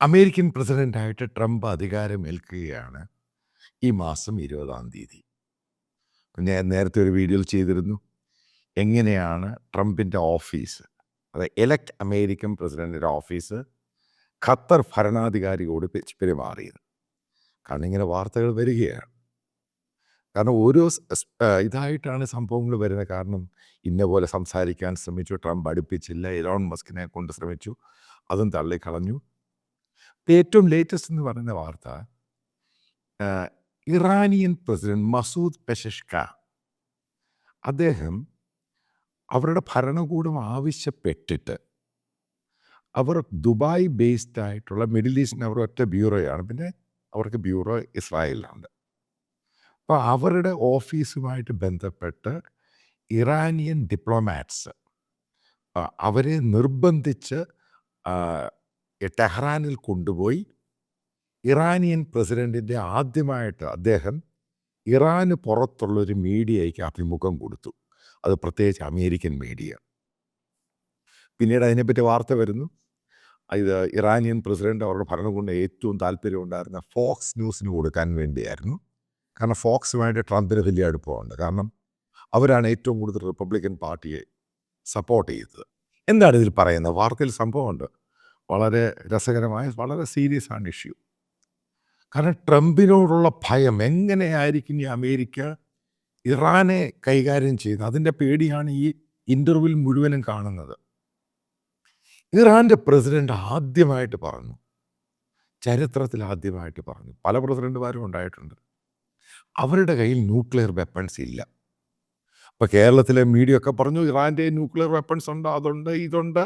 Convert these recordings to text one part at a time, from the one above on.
American പ്രസിഡന്റായിട്ട് Trump അധികാരമേൽക്കുകയാണ് ഈ മാസം 20-ാം തീയതി. ഞാൻ നേരത്തെ ഒരു വീഡിയോയിൽ ചെയ്തിരുന്നു. എങ്ങനെയാണ് ട്രംപിൻ്റെ ഓഫീസ്, അതായത് എലക്ട് അമേരിക്കൻ പ്രസിഡന്റിൻ്റെ ഓഫീസ് ഖത്തർ ഭരണാധികാരിയോട് പെരുമാറിയത്. കാരണം ഇങ്ങനെ വാർത്തകൾ വരികയാണ്. കാരണം ഓരോ ഇതായിട്ടാണ് സംഭവങ്ങൾ വരുന്നത്. കാരണം ഇന്ന പോലെ സംസാരിക്കാൻ ശ്രമിച്ചു, ട്രംപ് അടുപ്പിച്ചില്ല. എലോൺ മസ്കിനെ കൊണ്ട് ശ്രമിച്ചു, അതും തള്ളിക്കളഞ്ഞു. ഏറ്റവും ലേറ്റസ്റ്റ് എന്ന് പറയുന്ന വാർത്ത, ഇറാനിയൻ പ്രസിഡന്റ് മസൂദ് പെഷഷ്കാൻ അദ്ദേഹം അവരുടെ ഭരണകൂടം ആവശ്യപ്പെട്ടിട്ട്, അവർ ദുബായ് ബേസ്ഡ് ആയിട്ടുള്ള മിഡിൽ ഈസ്റ്റിന് അവർ ഒറ്റ ബ്യൂറോയാണ്, പിന്നെ അവർക്ക് ബ്യൂറോ ഇസ്രായേലിലുണ്ട്. അപ്പോൾ അവരുടെ ഓഫീസുമായിട്ട് ബന്ധപ്പെട്ട് ഇറാനിയൻ ഡിപ്ലോമാറ്റ്സ് അവരെ നിർബന്ധിച്ച് ടെഹ്റാനിൽ കൊണ്ടുപോയി ഇറാനിയൻ പ്രസിഡൻറ്റിൻ്റെ ആദ്യമായിട്ട് അദ്ദേഹം ഇറാന് പുറത്തുള്ളൊരു മീഡിയയ്ക്ക് അഭിമുഖം കൊടുത്തു. അത് പ്രത്യേകിച്ച് അമേരിക്കൻ മീഡിയ. പിന്നീട് അതിനെപ്പറ്റി വാർത്ത വരുന്നു, ഇത് ഇറാനിയൻ പ്രസിഡന്റ് അവരുടെ ഭരണകൂടം ഏറ്റവും താല്പര്യമുണ്ടായിരുന്ന ഫോക്സ് ന്യൂസിന് കൊടുക്കാൻ വേണ്ടിയായിരുന്നു. കാരണം ഫോക്സുമായിട്ട് ട്രംപിന് വലിയ അടുപ്പമുണ്ട്. കാരണം അവരാണ് ഏറ്റവും കൂടുതൽ റിപ്പബ്ലിക്കൻ പാർട്ടിയെ സപ്പോർട്ട് ചെയ്തത്. എന്താണ് ഇതിൽ പറയുന്നത്? വാർത്തയിൽ സംഭവമുണ്ട്, വളരെ രസകരമായ, വളരെ സീരിയസ് ആണ് ഇഷ്യൂ. കാരണം ട്രംപിനോടുള്ള ഭയം, എങ്ങനെയായിരിക്കും ഈ അമേരിക്ക ഇറാനെ കൈകാര്യം ചെയ്യുന്നത്, അതിൻ്റെ പേടിയാണ് ഈ ഇൻ്റർവ്യൂവിൽ മുഴുവനും കാണുന്നത്. ഇറാൻ്റെ പ്രസിഡന്റ് ആദ്യമായിട്ട് പറഞ്ഞു, ചരിത്രത്തിൽ ആദ്യമായിട്ട് പറഞ്ഞു, പല പ്രസിഡന്റുമാരും ഉണ്ടായിട്ടുണ്ട്, അവരുടെ കയ്യിൽ ന്യൂക്ലിയർ വെപ്പൺസ് ഇല്ല. ഇപ്പോൾ കേരളത്തിലെ മീഡിയ ഒക്കെ പറഞ്ഞു ഇറാൻ്റെ ന്യൂക്ലിയർ വെപ്പൺസ് ഉണ്ട്, അതുണ്ട്, ഇതുണ്ട്.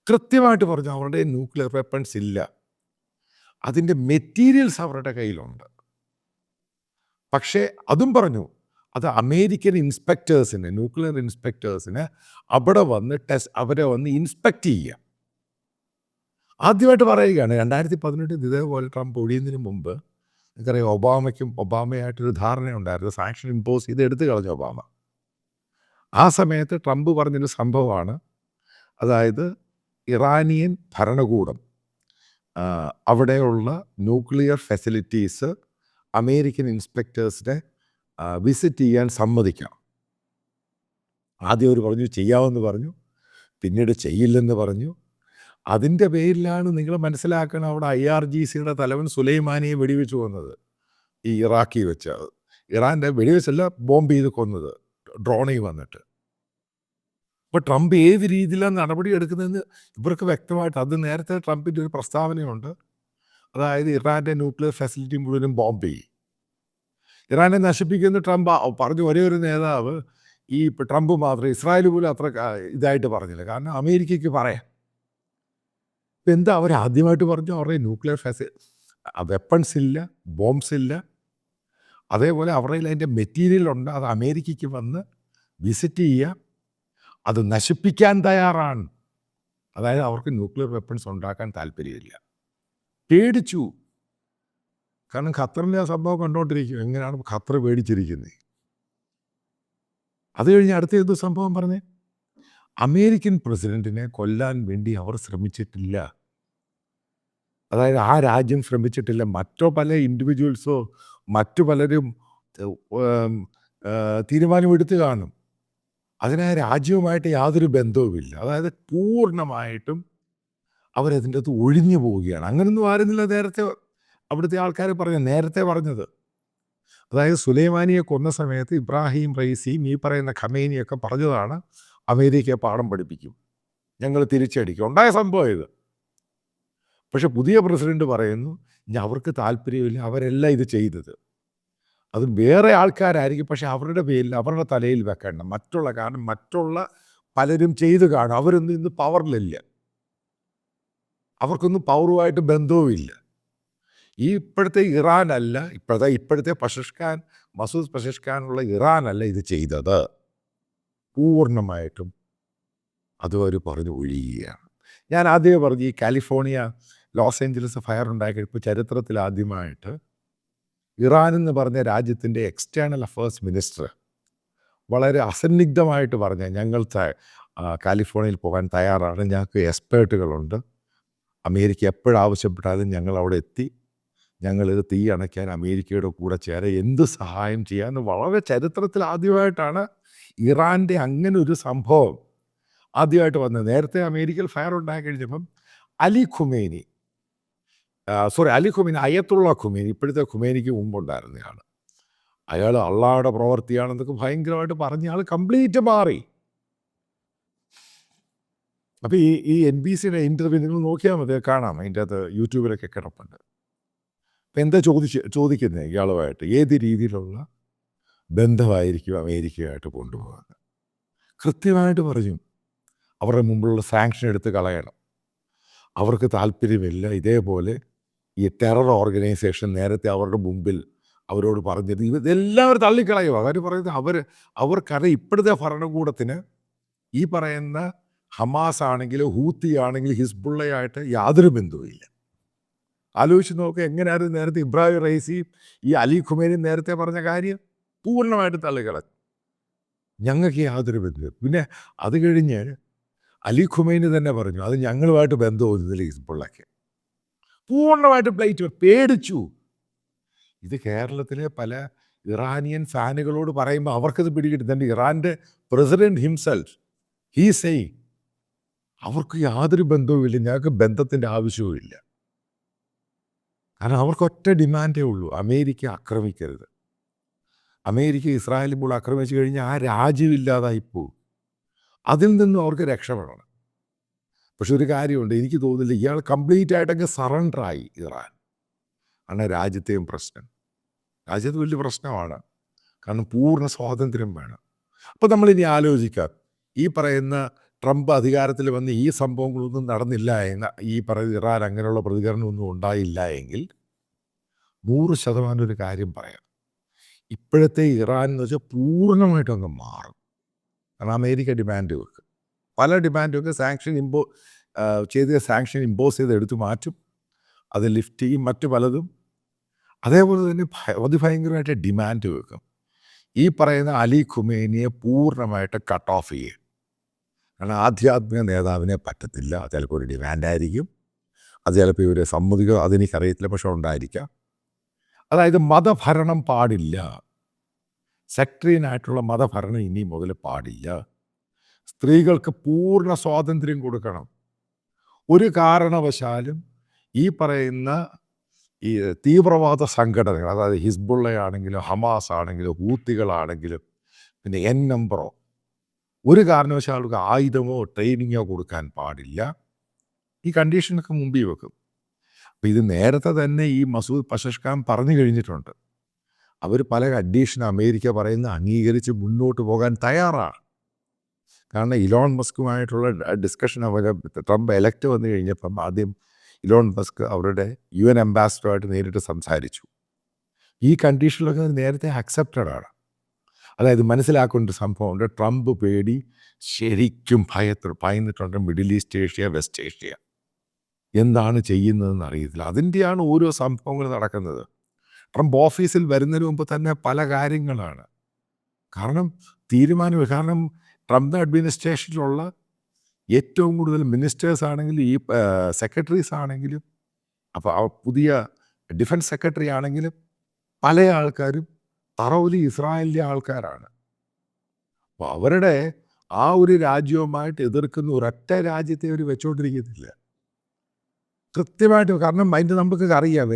കൃത്യമായിട്ട് പറഞ്ഞു അവരുടെ ന്യൂക്ലിയർ വെപ്പൺസ് ഇല്ല. അതിൻ്റെ മെറ്റീരിയൽസ് അവരുടെ കയ്യിലുണ്ട്. പക്ഷേ അതും പറഞ്ഞു, അത് അമേരിക്കൻ ഇൻസ്പെക്ടേഴ്സിന്, ന്യൂക്ലിയർ ഇൻസ്പെക്ടേഴ്സിന് അവിടെ വന്ന് അവരെ വന്ന് ഇൻസ്പെക്റ്റ് ചെയ്യുക. ആദ്യമായിട്ട് പറയുകയാണ്. 2018 ഇതേപോലെ ട്രംപ് ഒഴിയുന്നതിന് മുമ്പ് എനിക്കറിയാം, ഒബാമയായിട്ടൊരു ധാരണയുണ്ടായിരുന്നു, സാങ്ഷൻ ഇമ്പോസ് ചെയ്ത് എടുത്തു കളഞ്ഞു ഒബാമ. ആ സമയത്ത് ട്രംപ് പറഞ്ഞൊരു സംഭവമാണ്, അതായത് ഇറാനിയൻ ഭരണകൂടം അവിടെയുള്ള ന്യൂക്ലിയർ ഫെസിലിറ്റീസ് അമേരിക്കൻ ഇൻസ്പെക്ടേഴ്സിനെ വിസിറ്റ് ചെയ്യാൻ സമ്മതിക്കണം. ആദ്യം അവർ പറഞ്ഞു ചെയ്യാമെന്ന് പറഞ്ഞു, പിന്നീട് ചെയ്യില്ലെന്ന് പറഞ്ഞു. അതിൻ്റെ പേരിലാണ് നിങ്ങൾ മനസ്സിലാക്കണം, അവിടെ IRGCയുടെ തലവൻ സുലൈമാനിയെ വെടിവെച്ച് കൊന്നത്, ഈ ഇറാഖി വെച്ച്. ഇറാൻ്റെ വെടിവെച്ചല്ല, ബോംബ് ചെയ്ത് കൊന്നത്, ഡ്രോണിൽ വന്നിട്ട്. അപ്പോൾ ട്രംപ് ഏത് രീതിയിലാണ് നടപടി എടുക്കുന്നതെന്ന് ഇവർക്ക് വ്യക്തമായിട്ട്, അത് നേരത്തെ ട്രംപിൻ്റെ ഒരു പ്രസ്താവനയുണ്ട്, അതായത് ഇറാൻ്റെ ന്യൂക്ലിയർ ഫെസിലിറ്റി മുഴുവനും ബോംബ് ചെയ്യും, ഇറാനെ നശിപ്പിക്കുന്ന ട്രംപ് പറഞ്ഞു. ഒരേ ഒരു നേതാവ്, ഈ ട്രംപ് മാത്രം, ഇസ്രായേൽ പോലും അത്ര ഇതായിട്ട് പറഞ്ഞില്ല. കാരണം അമേരിക്കയ്ക്ക് പറയാം. ഇപ്പം എന്താ അവർ ആദ്യമായിട്ട് പറഞ്ഞു, അവരുടെ ന്യൂക്ലിയർ വെപ്പൺസ് ഇല്ല, ബോംബ്സ് ഇല്ല. അതേപോലെ അവരുടെ അതിൻ്റെ മെറ്റീരിയൽ ഉണ്ട്, അത് അമേരിക്കയ്ക്ക് വന്ന് വിസിറ്റ് ചെയ്യുക, അത് നശിപ്പിക്കാൻ തയ്യാറാണ്. അതായത് അവർക്ക് ന്യൂക്ലിയർ വെപ്പൺസ് ഉണ്ടാക്കാൻ താല്പര്യമില്ല. പേടിച്ചു. കാരണം ഖത്തറിൻ്റെ ആ സംഭവം കണ്ടുകൊണ്ടിരിക്കും, എങ്ങനെയാണ് ഖത്തർ പേടിച്ചിരിക്കുന്നത്. അത് കഴിഞ്ഞ് അടുത്ത എന്ത് സംഭവം പറഞ്ഞേ, അമേരിക്കൻ പ്രസിഡന്റിനെ കൊല്ലാൻ വേണ്ടി അവർ ശ്രമിച്ചിട്ടില്ല. അതായത് ആ രാജ്യം ശ്രമിച്ചിട്ടില്ല. മറ്റോ പല ഇൻഡിവിജ്വൽസോ മറ്റു പലരും തീരുമാനമെടുത്ത് കാണും. അതിന് രാജ്യവുമായിട്ട് യാതൊരു ബന്ധവുമില്ല. അതായത് പൂർണ്ണമായിട്ടും അവരതിൻ്റെ അകത്ത് ഒഴിഞ്ഞു പോവുകയാണ്. അങ്ങനൊന്നും ആയിരുന്നില്ല നേരത്തെ അവിടുത്തെ ആൾക്കാർ നേരത്തെ പറഞ്ഞത്. അതായത് സുലൈമാനിയെ കൊന്ന സമയത്ത് ഇബ്രാഹിം റൈസിയും ഈ പറയുന്ന ഖമേനിയൊക്കെ പറഞ്ഞതാണ്, അമേരിക്കയെ പാഠം പഠിപ്പിക്കും, ഞങ്ങൾ തിരിച്ചടിക്കും. ഉണ്ടായ സംഭവം ഇത്. പക്ഷെ പുതിയ പ്രസിഡന്റ് പറയുന്നു, അവർക്ക് താല്പര്യമില്ല, അവരെല്ലാം ഇത് ചെയ്തത്, അത് വേറെ ആൾക്കാരായിരിക്കും, പക്ഷെ അവരുടെ പേരിൽ, അവരുടെ തലയിൽ വെക്കേണ്ട. കാരണം മറ്റുള്ള പലരും ചെയ്തു കാണും, അവരൊന്നും ഇന്ന് പവറിലില്ല, അവർക്കൊന്നും പവറുമായിട്ട് ബന്ധവുമില്ല. ഈ ഇപ്പോഴത്തെ ഇറാനല്ല, ഇപ്പോഴത്തെ മസൂദ് പെഷഷ്കാനുള്ള ഇറാനല്ല ഇത് ചെയ്തത്. പൂർണ്ണമായിട്ടും അത് അവർ പറഞ്ഞു ഒഴിയുകയാണ്. ഞാൻ ആദ്യമേ പറഞ്ഞു, ഈ കാലിഫോർണിയ ലോസ് ഏഞ്ചലസ് ഫയർ ഉണ്ടാക്കിയപ്പോൾ ചരിത്രത്തിൽ ആദ്യമായിട്ട് ഇറാൻ എന്ന് പറഞ്ഞ രാജ്യത്തിൻ്റെ എക്സ്റ്റേണൽ അഫയേഴ്സ് മിനിസ്റ്റർ വളരെ അസന്നിഗ്ധമായിട്ട് പറഞ്ഞ, ഞങ്ങൾ കാലിഫോർണിയയിൽ പോകാൻ തയ്യാറാണ്, ഞങ്ങൾക്ക് എക്സ്പേർട്ടുകളുണ്ട്, അമേരിക്ക എപ്പോഴാവശ്യപ്പെട്ടാലും ഞങ്ങൾ അവിടെ എത്തി, ഞങ്ങളിത് തീ അണയ്ക്കാൻ അമേരിക്കയുടെ കൂടെ ചേരാൻ എന്ത് സഹായം ചെയ്യാമെന്ന് വളരെ ചരിത്രത്തിൽ ആദ്യമായിട്ടാണ് ഇറാൻ്റെ അങ്ങനെ ഒരു സംഭവം ആദ്യമായിട്ട് വന്നത്. നേരത്തെ അമേരിക്കയിൽ ഫയർ ഉണ്ടായി കഴിഞ്ഞപ്പം അലി ഖുമൈനി അയത്തുള്ള ഖുമൈനി, ഇപ്പോഴത്തെ ഖുമൈനിക്ക് മുമ്പുണ്ടായിരുന്നയാൾ, അയാൾ അള്ളാഹുടെ പ്രവൃത്തിയാണെന്നൊക്കെ ഭയങ്കരമായിട്ട് പറഞ്ഞ ആൾ കംപ്ലീറ്റ് മാറി. അപ്പോൾ ഈ NBCയുടെ ഇൻ്റർവ്യൂ നിങ്ങൾ നോക്കിയാൽ മതി, കാണാം, അതിൻ്റെ അകത്ത് യൂട്യൂബിലൊക്കെ കിടപ്പുണ്ട്. അപ്പം എന്താ ചോദിക്കുന്നത് ഇയാളുമായിട്ട്, ഏത് രീതിയിലുള്ള ബന്ധമായിരിക്കും അമേരിക്കയുമായിട്ട് കൊണ്ടുപോകുന്നത്. കൃത്യമായിട്ട് പറഞ്ഞു, അവരുടെ മുമ്പിലുള്ള സാങ്ഷൻ എടുത്ത് കളയണം, അവർക്ക് താല്പര്യമില്ല. ഇതേപോലെ ഈ ടെറർ ഓർഗനൈസേഷൻ നേരത്തെ അവരുടെ മുമ്പിൽ അവരോട് പറഞ്ഞത് ഇതെല്ലാം അവർ തള്ളിക്കളയുക. അവർ പറയുന്നത് അവർക്കറിയാം ഇപ്പോഴത്തെ ഭരണകൂടത്തിന് ഈ പറയുന്ന ഹമാസ് ആണെങ്കിലും ഹൂത്തി ആണെങ്കിലും ഹിസ്ബുള്ളയായിട്ട് യാതൊരു ബന്ധവുമില്ല. ആലോചിച്ച് നോക്കുക, എങ്ങനെയായിരുന്നു നേരത്തെ ഇബ്രാഹിം റൈസി ഈ അലി ഖുമൈനി നേരത്തെ പറഞ്ഞ കാര്യം പൂർണ്ണമായിട്ട് തള്ളിക്കളഞ്ഞു, ഞങ്ങൾക്ക് യാതൊരു ബന്ധവും. പിന്നെ അത് കഴിഞ്ഞ് അലി ഖുമൈനി തന്നെ പറഞ്ഞു അത് ഞങ്ങളുമായിട്ട് ബന്ധമൊന്നുമില്ല ഹിസ്ബുള്ളയ്ക്ക്, പൂർണ്ണമായിട്ട് പ്ലേറ്റ് പേടിച്ചു. ഇത് കേരളത്തിലെ പല ഇറാനിയൻ ഫാനുകളോട് പറയുമ്പോൾ അവർക്കത് പിടികിട്ടുന്നുണ്ട്. ഇറാൻ്റെ പ്രസിഡന്റ് ഹിംസെൽഫ് ഹീ സെയിങ് അവർക്ക് യാതൊരു ബന്ധവുമില്ല, ഞങ്ങൾക്ക് ബന്ധത്തിൻ്റെ ആവശ്യവുമില്ല. കാരണം അവർക്ക് ഒറ്റ ഡിമാൻഡേ ഉള്ളൂ, അമേരിക്ക ആക്രമിക്കരുത്. അമേരിക്ക ഇസ്രായേൽ ഇപ്പോൾ ആക്രമിച്ചു കഴിഞ്ഞാൽ ആ രാജ്യമില്ലാതായിപ്പോവും, അതിൽ നിന്നും അവർക്ക് രക്ഷപ്പെടണം. പക്ഷെ ഒരു കാര്യമുണ്ട്, എനിക്ക് തോന്നുന്നില്ല ഇയാൾ കംപ്ലീറ്റ് ആയിട്ടൊക്കെ സറണ്ടറായി ഇറാൻ. കാരണം രാജ്യത്തെയും പ്രശ്നം, രാജ്യത്ത് വലിയ പ്രശ്നമാണ്, കാരണം പൂർണ്ണ സ്വാതന്ത്ര്യം വേണം. അപ്പോൾ നമ്മളിനി ആലോചിക്കാം, ഈ പറയുന്ന ട്രംപ് അധികാരത്തിൽ വന്ന് ഈ സംഭവങ്ങളൊന്നും നടന്നില്ല എന്ന ഈ പറയുന്ന ഇറാൻ അങ്ങനെയുള്ള പ്രതികരണമൊന്നും ഉണ്ടായില്ല എങ്കിൽ 100% ഒരു കാര്യം പറയാം, ഇപ്പോഴത്തെ ഇറാൻ എന്ന് വെച്ചാൽ പൂർണ്ണമായിട്ടും അങ്ങ് മാറും. കാരണം അമേരിക്ക ഡിമാൻഡ് വെക്കും, പല ഡിമാൻഡൊക്കെ സാങ്ഷൻ ഇമ്പോസ് ചെയ്ത് എടുത്തു മാറ്റും, അത് ലിഫ്റ്റ് ചെയ്യും, മറ്റു പലതും. അതേപോലെ തന്നെ അതിഭയങ്കരമായിട്ട് ഡിമാൻഡ് വെക്കും. ഈ പറയുന്ന അലി ഖുമൈനിയെ പൂർണ്ണമായിട്ട് കട്ട് ഓഫ് ചെയ്യും. കാരണം ആധ്യാത്മിക നേതാവിനെ പറ്റത്തില്ല, അത് ചിലപ്പോൾ ഒരു ഡിമാൻഡായിരിക്കും, അത് ചിലപ്പോൾ ഇവർ സമ്മതിക്കുക, അതെനിക്കറിയത്തില്ല, പക്ഷെ ഉണ്ടായിരിക്കാം. അതായത് മതഭരണം പാടില്ല, സെക്ടറിയനായിട്ടുള്ള മതഭരണം ഇനി മുതൽ പാടില്ല, സ്ത്രീകൾക്ക് പൂർണ്ണ സ്വാതന്ത്ര്യം കൊടുക്കണം, ഒരു കാരണവശാലും ഈ പറയുന്ന ഈ തീവ്രവാദ സംഘടനകൾ, അതായത് ഹിസ്ബുള്ളയാണെങ്കിലും ഹമാസ് ആണെങ്കിലും ഹൂത്തികളാണെങ്കിലും പിന്നെ നമ്പറോ, ഒരു കാരണവശാലും ആയുധമോ ട്രെയിനിങ്ങോ കൊടുക്കാൻ പാടില്ല. ഈ കണ്ടീഷനൊക്കെ മുമ്പിൽ വെക്കും. അപ്പോൾ ഇത് നേരത്തെ തന്നെ ഈ മസൂദ് പസഷ്കാൻ പറഞ്ഞു കഴിഞ്ഞിട്ടുണ്ട്. അവർ പല കണ്ടീഷൻ അമേരിക്ക പറയുന്ന അംഗീകരിച്ച് മുന്നോട്ട് പോകാൻ തയ്യാറാണ്. കാരണം ഇലോൺ മസ്കുമായിട്ടുള്ള ഡിസ്കഷൻ അവർ ട്രംപ് എലക്റ്റ് വന്നു കഴിഞ്ഞപ്പം ആദ്യം ഇലോൺ മസ്ക് അവരുടെ UN അംബാസിഡറുമായിട്ട് നേരിട്ട് സംസാരിച്ചു. ഈ കണ്ടീഷനിലൊക്കെ നേരത്തെ അക്സെപ്റ്റഡ് ആണ്. അതായത് മനസ്സിലാക്കേണ്ട സംഭവമുണ്ട്, ട്രംപ് പേടി ശരിക്കും ഭയന്നിട്ടുണ്ട്. Middle East Asia, West Asia എന്താണ് ചെയ്യുന്നതെന്ന് അറിയത്തില്ല, അതിൻ്റെയാണ് ഓരോ സംഭവങ്ങൾ നടക്കുന്നത്. ട്രംപ് ഓഫീസിൽ വരുന്നതിന് മുമ്പ് തന്നെ പല കാര്യങ്ങളാണ് കാരണം ട്രംപ് അഡ്മിനിസ്ട്രേഷനിലുള്ള ഏറ്റവും കൂടുതൽ മിനിസ്റ്റേഴ്സ് ആണെങ്കിലും ഈ സെക്രട്ടറീസ് ആണെങ്കിലും, അപ്പോൾ ആ പുതിയ ഡിഫൻസ് സെക്രട്ടറി ആണെങ്കിലും പല ആൾക്കാരും തറവിലി ഇസ്രായേലിലെ ആൾക്കാരാണ്. അപ്പോൾ അവരുടെ ആ ഒരു രാജ്യവുമായിട്ട് എതിർക്കുന്ന ഒരൊറ്റ രാജ്യത്തെ അവർ വെച്ചുകൊണ്ടിരിക്കത്തില്ല കൃത്യമായിട്ട്. കാരണം അതിൻ്റെ നമുക്ക് അറിയാം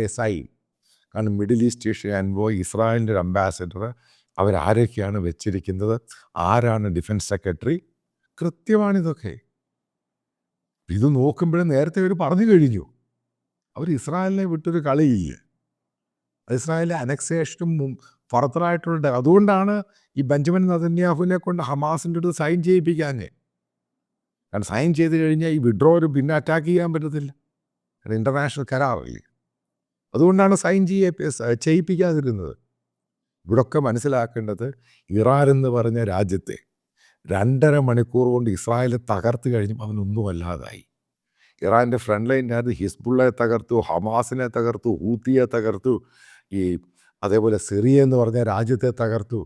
കാരണം മിഡിൽ ഈസ്റ്റ് ഏഷ്യ എൻവോയ്, ഇസ്രായേലിൻ്റെ ഒരു അംബാസഡർ, അവരാരൊക്കെയാണ് വെച്ചിരിക്കുന്നത്, ആരാണ് ഡിഫൻസ് സെക്രട്ടറി, കൃത്യമാണിതൊക്കെ. ഇത് നോക്കുമ്പോഴേ നേരത്തെ അവർ പറഞ്ഞു കഴിഞ്ഞു, അവർ ഇസ്രായേലിനെ വിട്ടൊരു കളിയില്ല. ഇസ്രായേലിലെ അനക്സേഷനും ഫർദറായിട്ടുള്ള, അതുകൊണ്ടാണ് ഈ ബെഞ്ചമിൻ നെതന്യാഹുവിനെ കൊണ്ട് ഹമാസിൻ്റെ അടുത്ത് സൈൻ ചെയ്യിപ്പിക്കാഞ്ഞേ. കാരണം സൈൻ ചെയ്ത് കഴിഞ്ഞാൽ ഈ വിഡ്രോവർ പിന്നെ അറ്റാക്ക് ചെയ്യാൻ പറ്റത്തില്ല, ഇൻ്റർനാഷണൽ കരാറില്ലേ, അതുകൊണ്ടാണ് സൈൻ ചെയ്യിപ്പിക്കാതിരുന്നത്. ഇവിടൊക്കെ മനസ്സിലാക്കേണ്ടത്, ഇറാൻ എന്ന് പറഞ്ഞ രാജ്യത്തെ 2.5 മണിക്കൂർ കൊണ്ട് ഇസ്രായേൽ തകർത്ത് കഴിഞ്ഞപ്പോൾ അവനൊന്നും അല്ലാതായി. ഇറാൻ്റെ ഫ്രണ്ട് ലൈനിനകത്ത് ഹിസ്ബുള്ളയെ തകർത്തു, ഹമാസിനെ തകർത്തു, ഹൂത്തിയെ തകർത്തു, ഈ അതേപോലെ സിറിയ എന്ന് പറഞ്ഞ രാജ്യത്തെ തകർത്തു.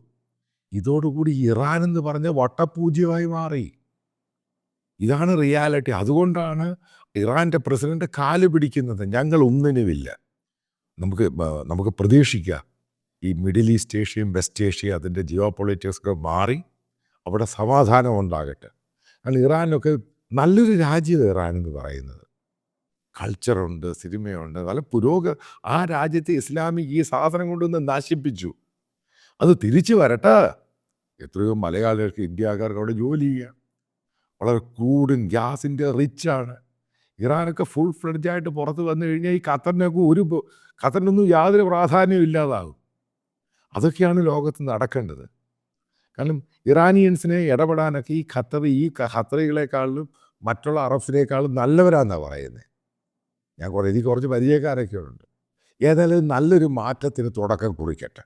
ഇതോടുകൂടി ഇറാൻ എന്ന് പറഞ്ഞ വട്ടപൂജ്യമായി മാറി. ഇതാണ് റിയാലിറ്റി. അതുകൊണ്ടാണ് ഇറാൻ്റെ പ്രസിഡന്റ് കാല് പിടിക്കുന്നത് ഞങ്ങൾ ഒന്നിനുമില്ല. നമുക്ക് പ്രതീക്ഷിക്കാം ഈ മിഡിൽ ഈസ്റ്റ് ഏഷ്യയും വെസ്റ്റ് ഏഷ്യയും അതിൻ്റെ ജിയോ പൊളിറ്റിക്സ് ഒക്കെ മാറി അവിടെ സമാധാനം ഉണ്ടാകട്ടെ. കാരണം ഇറാനൊക്കെ നല്ലൊരു രാജ്യമാണ് ഇറാൻ എന്ന് പറയുന്നത്. കൾച്ചറുണ്ട്, സിനിമയുണ്ട്, നല്ല ആ രാജ്യത്തെ ഇസ്ലാമിക് ഈ സാധനം കൊണ്ടൊന്ന് നശിപ്പിച്ചു. അത് തിരിച്ചു വരട്ടെ. എത്രയോ മലയാളികൾക്ക് ഇന്ത്യക്കാർക്ക് അവിടെ ജോലി ചെയ്യാം. വളരെ ക്രൂഡും ഗ്യാസിൻ്റെ റിച്ചാണ്. ഇറാനൊക്കെ ഫുൾ ഫ്ലെഡ്ജായിട്ട് പുറത്ത് വന്നു കഴിഞ്ഞാൽ ഈ ഖത്തറിനൊന്നും യാതൊരു പ്രാധാന്യവും ഇല്ലാതാകും. അതൊക്കെയാണ് ലോകത്ത് നടക്കേണ്ടത്. കാരണം ഇറാനിയൻസിനെ ഇടപെടാനൊക്കെ ഈ ഖത്തറികളെക്കാളും മറ്റുള്ള അറബ്സിനേക്കാളും നല്ലവരാണെന്നാണ് പറയുന്നത്. എനിക്ക് കുറച്ച് പരിചയക്കാരൊക്കെ ഉണ്ട്. ഏതായാലും നല്ലൊരു മാറ്റത്തിന് തുടക്കം കുറിക്കട്ടെ.